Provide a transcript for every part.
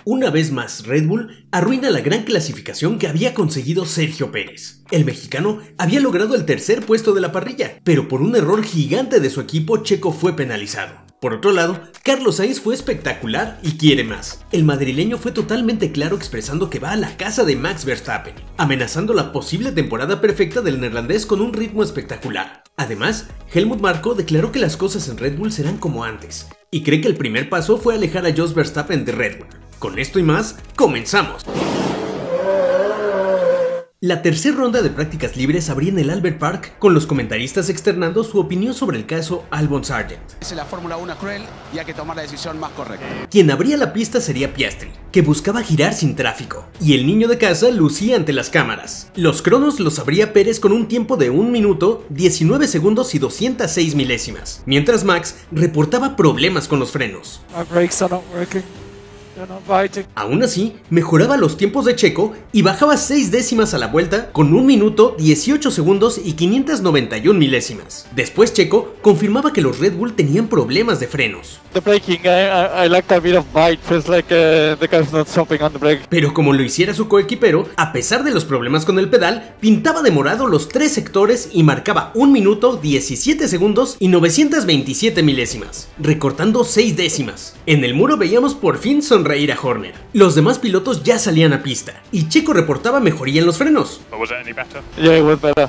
Una vez más, Red Bull arruina la gran clasificación que había conseguido Sergio Pérez. El mexicano había logrado el tercer puesto de la parrilla, pero por un error gigante de su equipo, Checo fue penalizado. Por otro lado, Carlos Sainz fue espectacular y quiere más. El madrileño fue totalmente claro expresando que va a la casa de Max Verstappen, amenazando la posible temporada perfecta del neerlandés con un ritmo espectacular. Además, Helmut Marko declaró que las cosas en Red Bull serán como antes, y cree que el primer paso fue alejar a Jos Verstappen de Red Bull. Con esto y más, ¡comenzamos! La tercera ronda de prácticas libres abría en el Albert Park con los comentaristas externando su opinión sobre el caso Albon Sargent. La Fórmula 1 es cruel y hay que tomar la decisión más correcta. Quien abría la pista sería Piastri, que buscaba girar sin tráfico, y el niño de casa lucía ante las cámaras. Los cronos los abría Pérez con un tiempo de 1 minuto, 19 segundos y 206 milésimas, mientras Max reportaba problemas con los frenos. Aún así, mejoraba los tiempos de Checo y bajaba 6 décimas a la vuelta con 1 minuto, 18 segundos y 591 milésimas. Después Checo confirmaba que los Red Bull tenían problemas de frenos. Pero como lo hiciera su coequipero, a pesar de los problemas con el pedal, pintaba de morado los 3 sectores y marcaba 1 minuto, 17 segundos y 927 milésimas, recortando 6 décimas. En el muro veíamos por fin sonreír a Horner. Los demás pilotos ya salían a pista, y Checo reportaba mejoría en los frenos.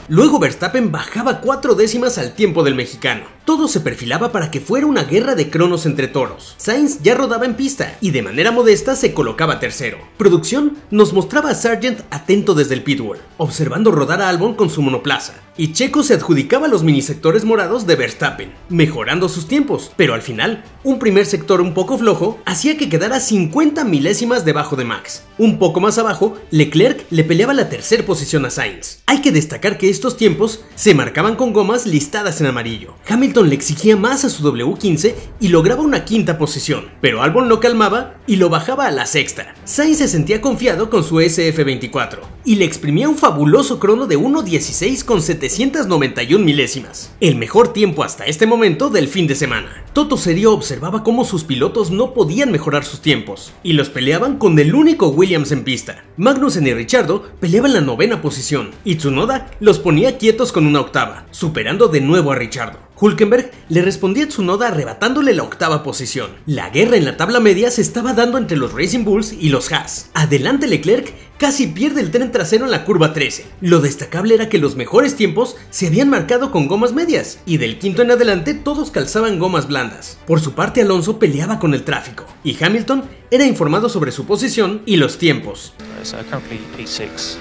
Luego Verstappen bajaba 4 décimas al tiempo del mexicano. Todo se perfilaba para que fuera una guerra de cronos entre toros. Sainz ya rodaba en pista, y de manera modesta se colocaba tercero. Producción nos mostraba a Sargent atento desde el pitwall, observando rodar a Albon con su monoplaza, y Checo se adjudicaba los minisectores morados de Verstappen, mejorando sus tiempos, pero al final, un primer sector un poco flojo hacía que quedara 50 milésimas debajo de Max. Un poco más abajo, Leclerc le peleaba la tercera posición a Sainz. Hay que destacar que estos tiempos se marcaban con gomas listadas en amarillo. Hamilton le exigía más a su W15 y lograba una quinta posición, pero Albon lo calmaba y lo bajaba a la sexta. Sainz se sentía confiado con su SF24 y le exprimía un fabuloso crono de 1.16 con 791 milésimas, el mejor tiempo hasta este momento del fin de semana. Toto Serio observaba cómo sus pilotos no podían mejorar sus tiempos y los peleaban con el único Williams en pista. Magnussen y Ricciardo peleaban la 9ª posición y Tsunoda los ponía quietos con una 8ª, superando de nuevo a Ricciardo. Hülkenberg le respondía a Tsunoda arrebatándole la 8ª posición. La guerra en la tabla media se estaba dando entre los Racing Bulls y los Haas. Adelante Leclerc casi pierde el tren trasero en la curva 13. Lo destacable era que los mejores tiempos se habían marcado con gomas medias, y del quinto en adelante todos calzaban gomas blandas. Por su parte Alonso peleaba con el tráfico, y Hamilton era informado sobre su posición y los tiempos. Currently P6,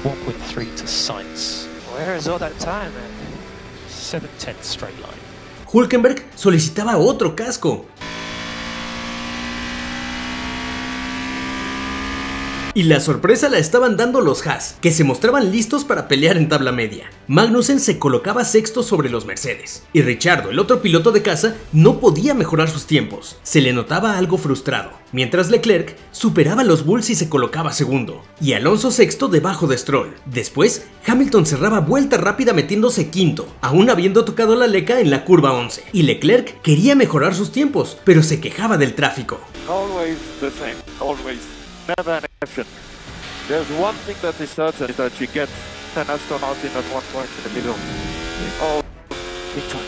1.3 to Sainz. Where is all that time, man? 7/10 straight line. Hülkenberg solicitaba otro casco. Y la sorpresa la estaban dando los Haas, que se mostraban listos para pelear en tabla media. Magnussen se colocaba sexto sobre los Mercedes, y Ricciardo, el otro piloto de casa, no podía mejorar sus tiempos. Se le notaba algo frustrado, mientras Leclerc superaba a los Bulls y se colocaba segundo, y Alonso sexto debajo de Stroll. Después, Hamilton cerraba vuelta rápida metiéndose quinto, aún habiendo tocado la leca en la curva 11, y Leclerc quería mejorar sus tiempos, pero se quejaba del tráfico. Always the same, always. Never an exception. There's one thing that is certain, is that you get an Aston Martin at one point in the middle. Oh, big time.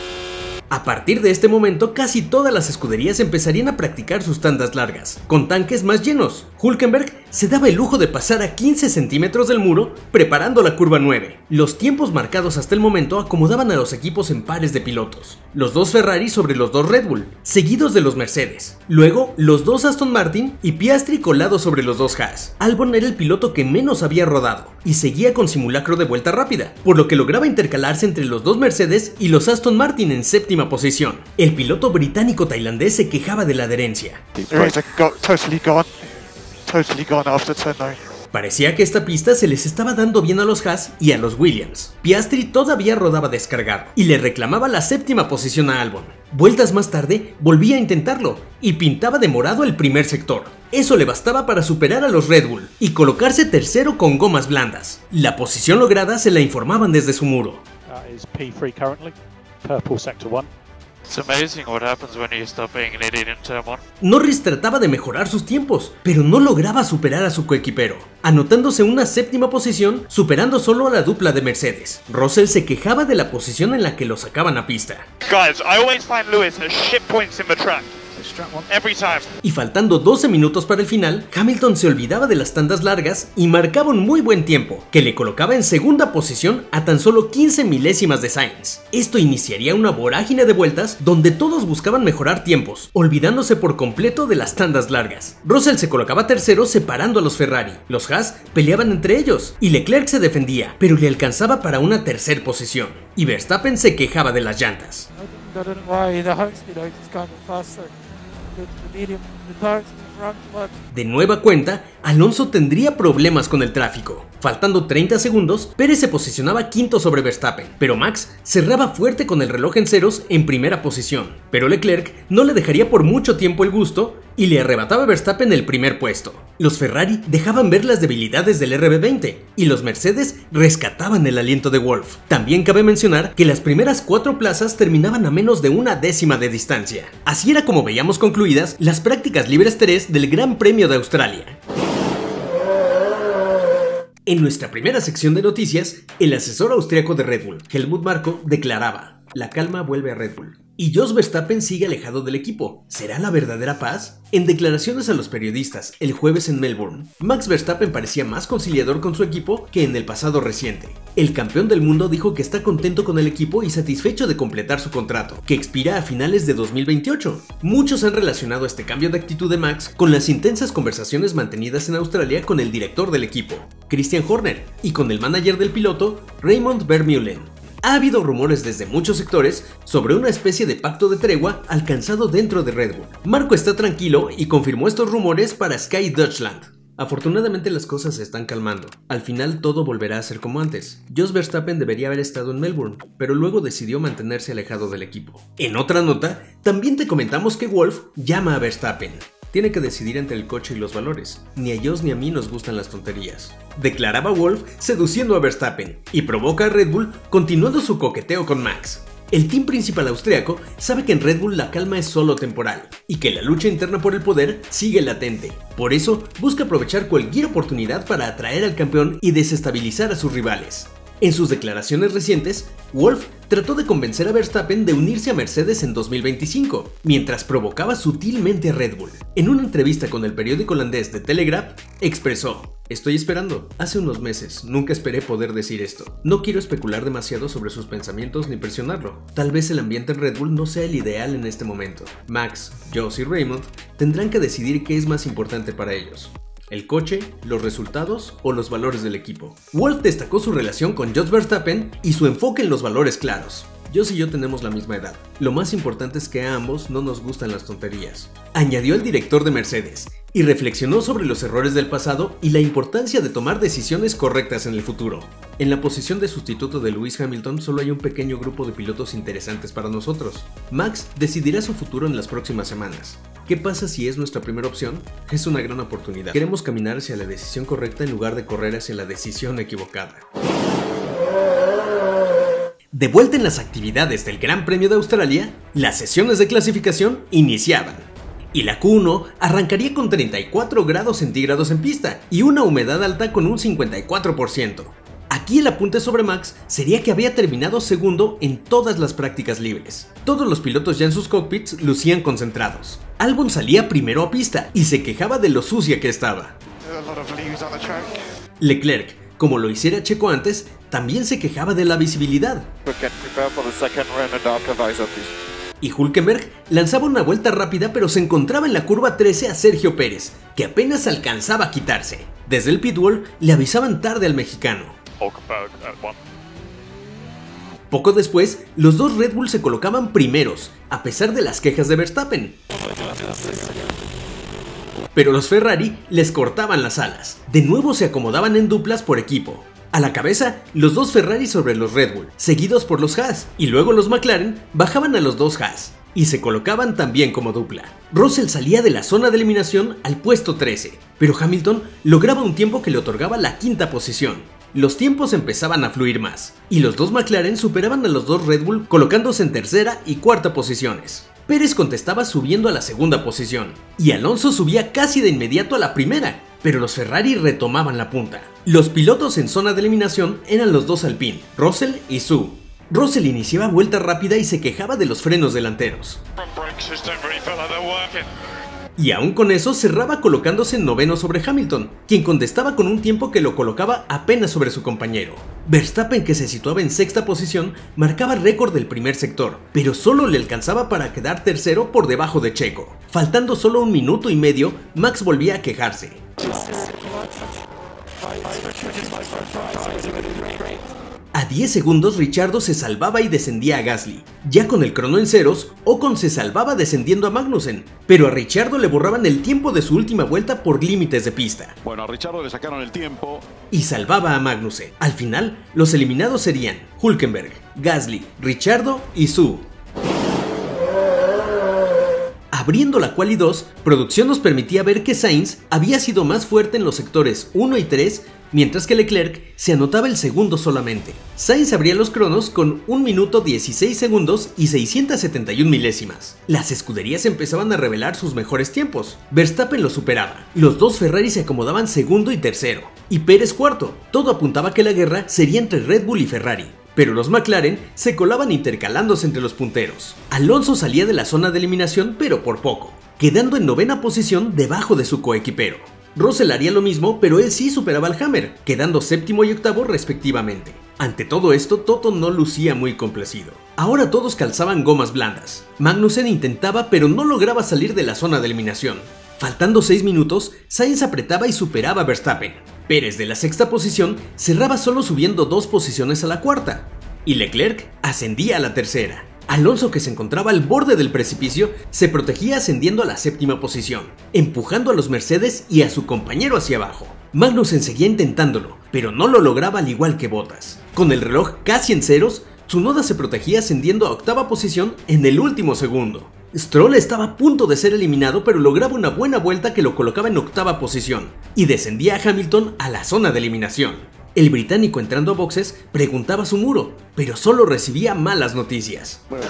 A partir de este momento, casi todas las escuderías empezarían a practicar sus tandas largas, con tanques más llenos. Hülkenberg se daba el lujo de pasar a 15 centímetros del muro, preparando la curva 9. Los tiempos marcados hasta el momento acomodaban a los equipos en pares de pilotos. Los 2 Ferrari sobre los 2 Red Bull, seguidos de los Mercedes. Luego, los 2 Aston Martin y Piastri colados sobre los 2 Haas. Albon era el piloto que menos había rodado, y seguía con simulacro de vuelta rápida, por lo que lograba intercalarse entre los 2 Mercedes y los Aston Martin en séptima posición. El piloto británico-tailandés se quejaba de la adherencia. Parecía que esta pista se les estaba dando bien a los Haas y a los Williams. Piastri todavía rodaba descargado y le reclamaba la séptima posición a Albon. Vueltas más tarde volvía a intentarlo y pintaba de morado el primer sector. Eso le bastaba para superar a los Red Bull y colocarse tercero con gomas blandas. La posición lograda se la informaban desde su muro. Is P3 currently, purple sector 1. It's amazing what happens when you stop being an idiot in turn 1. Norris trataba de mejorar sus tiempos, pero no lograba superar a su coequipero, anotándose una séptima posición, superando solo a la dupla de Mercedes. Russell se quejaba de la posición en la que lo sacaban a pista. Guys, I always find Lewis has shit points in the track. Every time. Y faltando 12 minutos para el final, Hamilton se olvidaba de las tandas largas y marcaba un muy buen tiempo, que le colocaba en segunda posición a tan solo 15 milésimas de Sainz. Esto iniciaría una vorágine de vueltas donde todos buscaban mejorar tiempos, olvidándose por completo de las tandas largas. Russell se colocaba tercero separando a los Ferrari, los Haas peleaban entre ellos y Leclerc se defendía, pero le alcanzaba para una tercera posición. Y Verstappen se quejaba de las llantas. De nueva cuenta, Alonso tendría problemas con el tráfico. Faltando 30 segundos, Pérez se posicionaba quinto sobre Verstappen, pero Max cerraba fuerte con el reloj en ceros en primera posición. Pero Leclerc no le dejaría por mucho tiempo el gusto y le arrebataba a Verstappen el primer puesto. Los Ferrari dejaban ver las debilidades del RB20 y los Mercedes rescataban el aliento de Wolff. También cabe mencionar que las primeras 4 plazas terminaban a menos de una décima de distancia. Así era como veíamos concluidas las prácticas libres 3 del Gran Premio de Australia. En nuestra primera sección de noticias, el asesor austriaco de Red Bull, Helmut Marko, declaraba: "La calma vuelve a Red Bull". Y Jos Verstappen sigue alejado del equipo. ¿Será la verdadera paz? En declaraciones a los periodistas el jueves en Melbourne, Max Verstappen parecía más conciliador con su equipo que en el pasado reciente. El campeón del mundo dijo que está contento con el equipo y satisfecho de completar su contrato, que expira a finales de 2028. Muchos han relacionado este cambio de actitud de Max con las intensas conversaciones mantenidas en Australia con el director del equipo, Christian Horner, y con el manager del piloto, Raymond Vermeulen. Ha habido rumores desde muchos sectores sobre una especie de pacto de tregua alcanzado dentro de Red Bull. Marko está tranquilo y confirmó estos rumores para Sky Deutschland. Afortunadamente las cosas se están calmando. Al final todo volverá a ser como antes. Jos Verstappen debería haber estado en Melbourne, pero luego decidió mantenerse alejado del equipo. En otra nota, también te comentamos que Wolff llama a Verstappen. Tiene que decidir entre el coche y los valores. Ni a Jos ni a mí nos gustan las tonterías, declaraba Wolff seduciendo a Verstappen, y provoca a Red Bull continuando su coqueteo con Max. El team principal austriaco sabe que en Red Bull la calma es solo temporal y que la lucha interna por el poder sigue latente. Por eso busca aprovechar cualquier oportunidad para atraer al campeón y desestabilizar a sus rivales. En sus declaraciones recientes, Wolff trató de convencer a Verstappen de unirse a Mercedes en 2025, mientras provocaba sutilmente a Red Bull. En una entrevista con el periódico holandés The Telegraph, expresó: "Estoy esperando. Hace unos meses nunca esperé poder decir esto. No quiero especular demasiado sobre sus pensamientos ni presionarlo. Tal vez el ambiente en Red Bull no sea el ideal en este momento. Max, Jos y Raymond tendrán que decidir qué es más importante para ellos. ¿El coche, los resultados o los valores del equipo?". Wolff destacó su relación con Jos Verstappen y su enfoque en los valores claros. "Jos y yo tenemos la misma edad. Lo más importante es que a ambos no nos gustan las tonterías", añadió el director de Mercedes, y reflexionó sobre los errores del pasado y la importancia de tomar decisiones correctas en el futuro. "En la posición de sustituto de Lewis Hamilton solo hay un pequeño grupo de pilotos interesantes para nosotros. Max decidirá su futuro en las próximas semanas. ¿Qué pasa si es nuestra primera opción? Es una gran oportunidad. Queremos caminar hacia la decisión correcta en lugar de correr hacia la decisión equivocada". De vuelta en las actividades del Gran Premio de Australia, las sesiones de clasificación iniciaban. Y la Q1 arrancaría con 34 grados centígrados en pista y una humedad alta con un 54%. Aquí el apunte sobre Max sería que había terminado segundo en todas las prácticas libres. Todos los pilotos ya en sus cockpits lucían concentrados. Albon salía primero a pista y se quejaba de lo sucia que estaba. Leclerc, como lo hiciera Checo antes, también se quejaba de la visibilidad. Y Hülkenberg lanzaba una vuelta rápida, pero se encontraba en la curva 13 a Sergio Pérez, que apenas alcanzaba a quitarse. Desde el pitwall le avisaban tarde al mexicano. Poco después, los dos Red Bull se colocaban primeros, a pesar de las quejas de Verstappen. Pero los Ferrari les cortaban las alas. De nuevo se acomodaban en duplas por equipo. A la cabeza, los dos Ferrari sobre los Red Bull, seguidos por los Haas, y luego los McLaren bajaban a los dos Haas, y se colocaban también como dupla. Russell salía de la zona de eliminación al puesto 13, pero Hamilton lograba un tiempo que le otorgaba la quinta posición. Los tiempos empezaban a fluir más, y los dos McLaren superaban a los dos Red Bull colocándose en tercera y cuarta posiciones. Pérez contestaba subiendo a la segunda posición, y Alonso subía casi de inmediato a la primera, pero los Ferrari retomaban la punta. Los pilotos en zona de eliminación eran los dos Alpine, Russell y Zhou. Russell iniciaba vuelta rápida y se quejaba de los frenos delanteros. Y aún con eso cerraba colocándose en noveno sobre Hamilton, quien contestaba con un tiempo que lo colocaba apenas sobre su compañero. Verstappen, que se situaba en sexta posición, marcaba récord del primer sector, pero solo le alcanzaba para quedar tercero por debajo de Checo. Faltando solo 1 minuto y medio, Max volvía a quejarse. A 10 segundos Ricciardo se salvaba y descendía a Gasly. Ya con el crono en ceros, Ocon se salvaba descendiendo a Magnussen, pero a Ricciardo le borraban el tiempo de su última vuelta por límites de pista. Bueno, a Ricciardo le sacaron el tiempo. Y salvaba a Magnussen. Al final, los eliminados serían Hülkenberg, Gasly, Ricciardo y Zhou. Abriendo la quali 2, producción nos permitía ver que Sainz había sido más fuerte en los sectores 1 y 3, mientras que Leclerc se anotaba el segundo solamente. Sainz abría los cronos con 1 minuto 16 segundos y 671 milésimas. Las escuderías empezaban a revelar sus mejores tiempos. Verstappen lo superaba. Los dos Ferrari se acomodaban segundo y tercero, y Pérez cuarto. Todo apuntaba que la guerra sería entre Red Bull y Ferrari, pero los McLaren se colaban intercalándose entre los punteros. Alonso salía de la zona de eliminación, pero por poco, quedando en novena posición debajo de su coequipero. Russell haría lo mismo, pero él sí superaba al Hammer, quedando séptimo y octavo respectivamente. Ante todo esto, Toto no lucía muy complacido. Ahora todos calzaban gomas blandas. Magnussen intentaba, pero no lograba salir de la zona de eliminación. Faltando 6 minutos, Sainz apretaba y superaba a Verstappen. Pérez, de la sexta posición, cerraba solo subiendo 2 posiciones a la cuarta, y Leclerc ascendía a la tercera. Alonso, que se encontraba al borde del precipicio, se protegía ascendiendo a la séptima posición, empujando a los Mercedes y a su compañero hacia abajo. Magnussen seguía intentándolo, pero no lo lograba al igual que Bottas. Con el reloj casi en ceros, Tsunoda se protegía ascendiendo a octava posición en el último segundo. Stroll estaba a punto de ser eliminado, pero lograba una buena vuelta que lo colocaba en octava posición, y descendía a Hamilton a la zona de eliminación. El británico, entrando a boxes, preguntaba a su muro, pero solo recibía malas noticias. Bueno,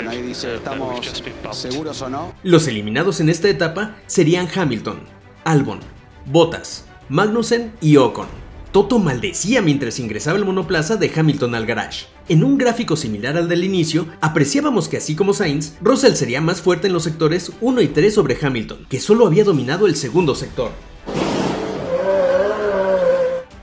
ahí dice, ¿estamos seguros o no? Los eliminados en esta etapa serían Hamilton, Albon, Bottas, Magnussen y Ocon. Toto maldecía mientras ingresaba el monoplaza de Hamilton al garage. En un gráfico similar al del inicio, apreciábamos que así como Sainz, Russell sería más fuerte en los sectores 1 y 3 sobre Hamilton, que solo había dominado el segundo sector.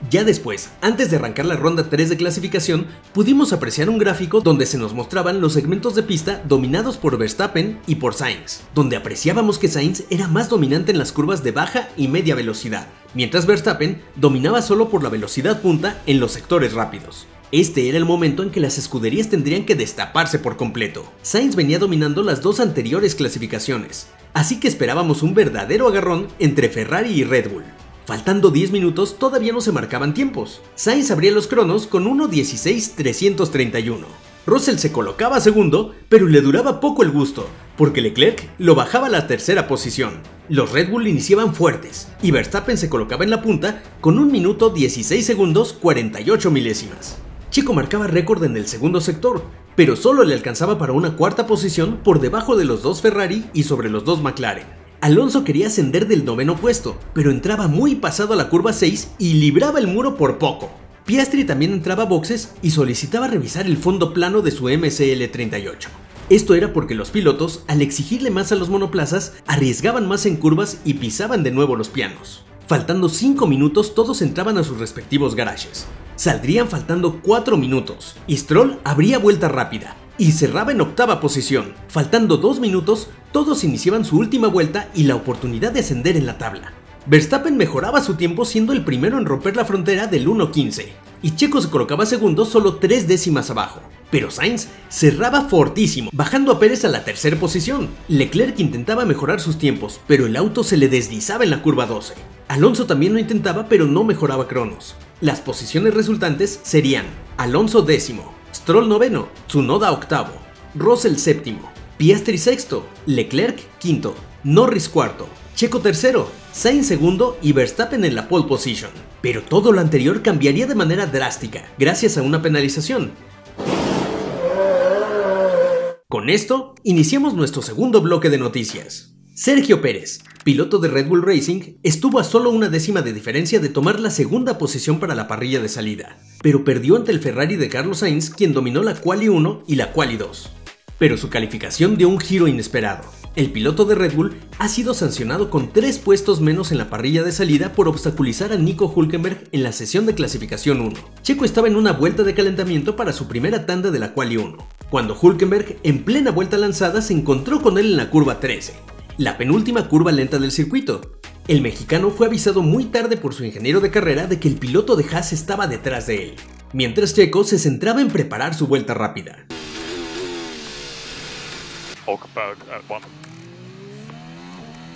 Ya después, antes de arrancar la ronda 3 de clasificación, pudimos apreciar un gráfico donde se nos mostraban los segmentos de pista dominados por Verstappen y por Sainz, donde apreciábamos que Sainz era más dominante en las curvas de baja y media velocidad, mientras Verstappen dominaba solo por la velocidad punta en los sectores rápidos. Este era el momento en que las escuderías tendrían que destaparse por completo. Sainz venía dominando las 2 anteriores clasificaciones, así que esperábamos un verdadero agarrón entre Ferrari y Red Bull. Faltando 10 minutos todavía no se marcaban tiempos. Sainz abría los cronos con 1:16.331. Russell se colocaba segundo, pero le duraba poco el gusto, porque Leclerc lo bajaba a la tercera posición. Los Red Bull iniciaban fuertes, y Verstappen se colocaba en la punta con 1 minuto 16 segundos 48 milésimas. Checo marcaba récord en el segundo sector, pero solo le alcanzaba para una cuarta posición por debajo de los 2 Ferrari y sobre los 2 McLaren. Alonso quería ascender del noveno puesto, pero entraba muy pasado a la curva 6 y libraba el muro por poco. Piastri también entraba a boxes y solicitaba revisar el fondo plano de su MCL38. Esto era porque los pilotos, al exigirle más a los monoplazas, arriesgaban más en curvas y pisaban de nuevo los pianos. Faltando 5 minutos todos entraban a sus respectivos garajes. Saldrían faltando 4 minutos, y Stroll abría vuelta rápida y cerraba en octava posición. Faltando 2 minutos, todos iniciaban su última vuelta y la oportunidad de ascender en la tabla. Verstappen mejoraba su tiempo siendo el primero en romper la frontera del 1:15, y Checo se colocaba segundo solo 3 décimas abajo. Pero Sainz cerraba fortísimo, bajando a Pérez a la tercera posición. Leclerc intentaba mejorar sus tiempos, pero el auto se le deslizaba en la curva 12. Alonso también lo intentaba, pero no mejoraba cronos. Las posiciones resultantes serían Alonso décimo, Stroll noveno, Tsunoda octavo, Russell séptimo, Piastri sexto, Leclerc quinto, Norris cuarto, Checo tercero, Sainz segundo y Verstappen en la pole position. Pero todo lo anterior cambiaría de manera drástica, gracias a una penalización. Con esto, iniciamos nuestro segundo bloque de noticias. Sergio Pérez, piloto de Red Bull Racing, estuvo a solo una décima de diferencia de tomar la segunda posición para la parrilla de salida, pero perdió ante el Ferrari de Carlos Sainz, quien dominó la Quali 1 y la Quali 2. Pero su calificación dio un giro inesperado. El piloto de Red Bull ha sido sancionado con 3 puestos menos en la parrilla de salida por obstaculizar a Nico Hülkenberg en la sesión de clasificación 1. Checo estaba en una vuelta de calentamiento para su primera tanda de la Quali 1, cuando Hülkenberg, en plena vuelta lanzada, se encontró con él en la curva 13, la penúltima curva lenta del circuito. El mexicano fue avisado muy tarde por su ingeniero de carrera de que el piloto de Haas estaba detrás de él, mientras Checo se centraba en preparar su vuelta rápida.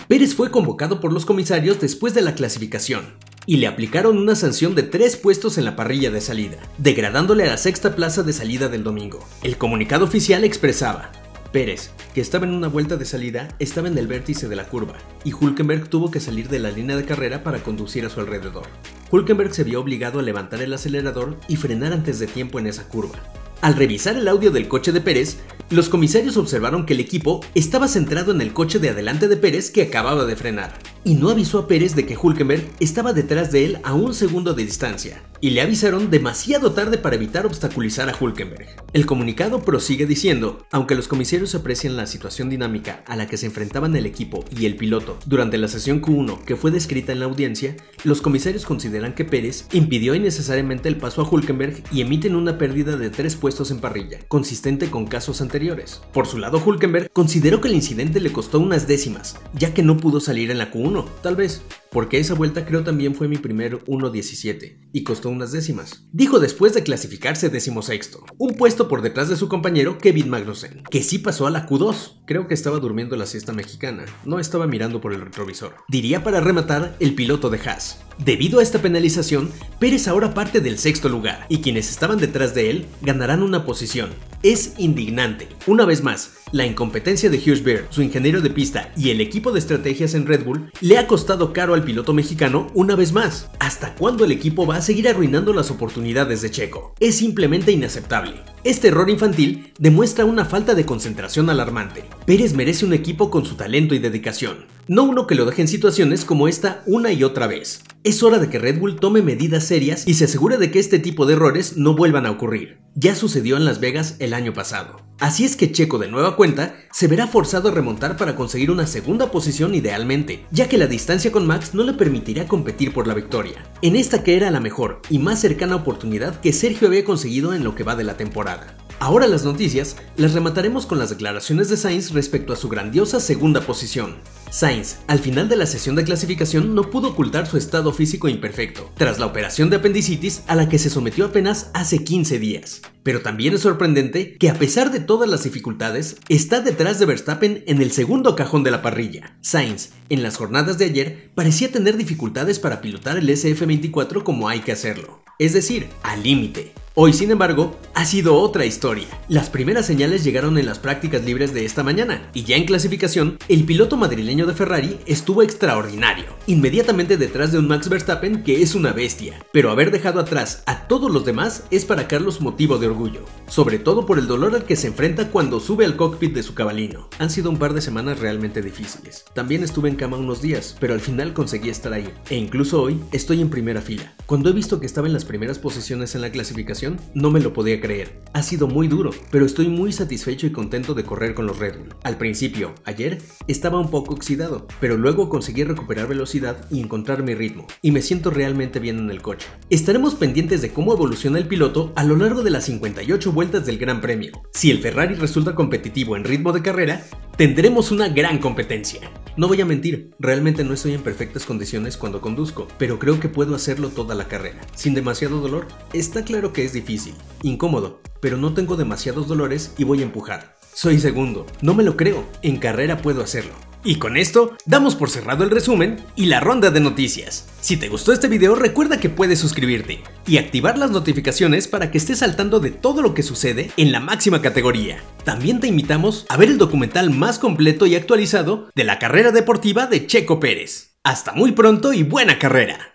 Pérez fue convocado por los comisarios después de la clasificación y le aplicaron una sanción de 3 puestos en la parrilla de salida, degradándole a la sexta plaza de salida del domingo. El comunicado oficial expresaba: Pérez, que estaba en una vuelta de salida, estaba en el vértice de la curva, y Hülkenberg tuvo que salir de la línea de carrera para conducir a su alrededor. Hülkenberg se vio obligado a levantar el acelerador y frenar antes de tiempo en esa curva. Al revisar el audio del coche de Pérez, los comisarios observaron que el equipo estaba centrado en el coche de adelante de Pérez que acababa de frenar, y no avisó a Pérez de que Hülkenberg estaba detrás de él a 1 segundo de distancia, y le avisaron demasiado tarde para evitar obstaculizar a Hülkenberg. El comunicado prosigue diciendo: aunque los comisarios aprecian la situación dinámica a la que se enfrentaban el equipo y el piloto durante la sesión Q1 que fue descrita en la audiencia, los comisarios consideran que Pérez impidió innecesariamente el paso a Hülkenberg y emiten una pérdida de 3 puestos en parrilla, consistente con casos anteriores. Por su lado, Hülkenberg consideró que el incidente le costó unas décimas, ya que no pudo salir en la Q1, tal vez, porque esa vuelta creo también fue mi primer 1.17, y costó unas décimas. Dijo después de clasificarse 16º, un puesto por detrás de su compañero Kevin Magnussen, que sí pasó a la Q2. Creo que estaba durmiendo la siesta mexicana, no estaba mirando por el retrovisor. Diría para rematar el piloto de Haas: debido a esta penalización, Pérez ahora parte del 6º lugar, y quienes estaban detrás de él ganarán una posición. Es indignante. Una vez más, la incompetencia de Hugh Bear, su ingeniero de pista y el equipo de estrategias en Red Bull le ha costado caro al piloto mexicano una vez más. ¿Hasta cuándo el equipo va a seguir arruinando las oportunidades de Checo? Es simplemente inaceptable. Este error infantil demuestra una falta de concentración alarmante. Pérez merece un equipo con su talento y dedicación, no uno que lo deje en situaciones como esta una y otra vez. Es hora de que Red Bull tome medidas serias y se asegure de que este tipo de errores no vuelvan a ocurrir. Ya sucedió en Las Vegas el año pasado. Así es que Checo, de nueva cuenta, se verá forzado a remontar para conseguir una segunda posición idealmente, ya que la distancia con Max no le permitirá competir por la victoria, en esta que era la mejor y más cercana oportunidad que Sergio había conseguido en lo que va de la temporada. Ahora las noticias las remataremos con las declaraciones de Sainz respecto a su grandiosa segunda posición. Sainz, al final de la sesión de clasificación, no pudo ocultar su estado físico imperfecto, tras la operación de apendicitis a la que se sometió apenas hace 15 días. Pero también es sorprendente que, a pesar de todas las dificultades, está detrás de Verstappen en el segundo cajón de la parrilla. Sainz, en las jornadas de ayer, parecía tener dificultades para pilotar el SF24 como hay que hacerlo, es decir, al límite. Hoy, sin embargo, ha sido otra historia. Las primeras señales llegaron en las prácticas libres de esta mañana, y ya en clasificación, el piloto madrileño de Ferrari estuvo extraordinario, inmediatamente detrás de un Max Verstappen que es una bestia, pero haber dejado atrás a todos los demás es para Carlos motivo de orgullo, sobre todo por el dolor al que se enfrenta cuando sube al cockpit de su cabalino. Han sido un par de semanas realmente difíciles. También estuve en cama unos días, pero al final conseguí estar ahí, e incluso hoy estoy en primera fila. Cuando he visto que estaba en las primeras posiciones en la clasificación, no me lo podía creer. Ha sido muy duro, pero estoy muy satisfecho y contento de correr con los Red Bull. Al principio, ayer, estaba un poco oxidado, pero luego conseguí recuperar velocidad y encontrar mi ritmo, y me siento realmente bien en el coche. Estaremos pendientes de cómo evoluciona el piloto a lo largo de las 58 vueltas del Gran Premio. Si el Ferrari resulta competitivo en ritmo de carrera, tendremos una gran competencia. No voy a mentir, realmente no estoy en perfectas condiciones cuando conduzco, pero creo que puedo hacerlo toda la carrera, sin demasiado dolor. Está claro que es difícil, incómodo, pero no tengo demasiados dolores y voy a empujar. Soy segundo, no me lo creo, en carrera puedo hacerlo. Y con esto, damos por cerrado el resumen y la ronda de noticias. Si te gustó este video, recuerda que puedes suscribirte y activar las notificaciones para que estés al tanto de todo lo que sucede en la máxima categoría. También te invitamos a ver el documental más completo y actualizado de la carrera deportiva de Checo Pérez. Hasta muy pronto y buena carrera.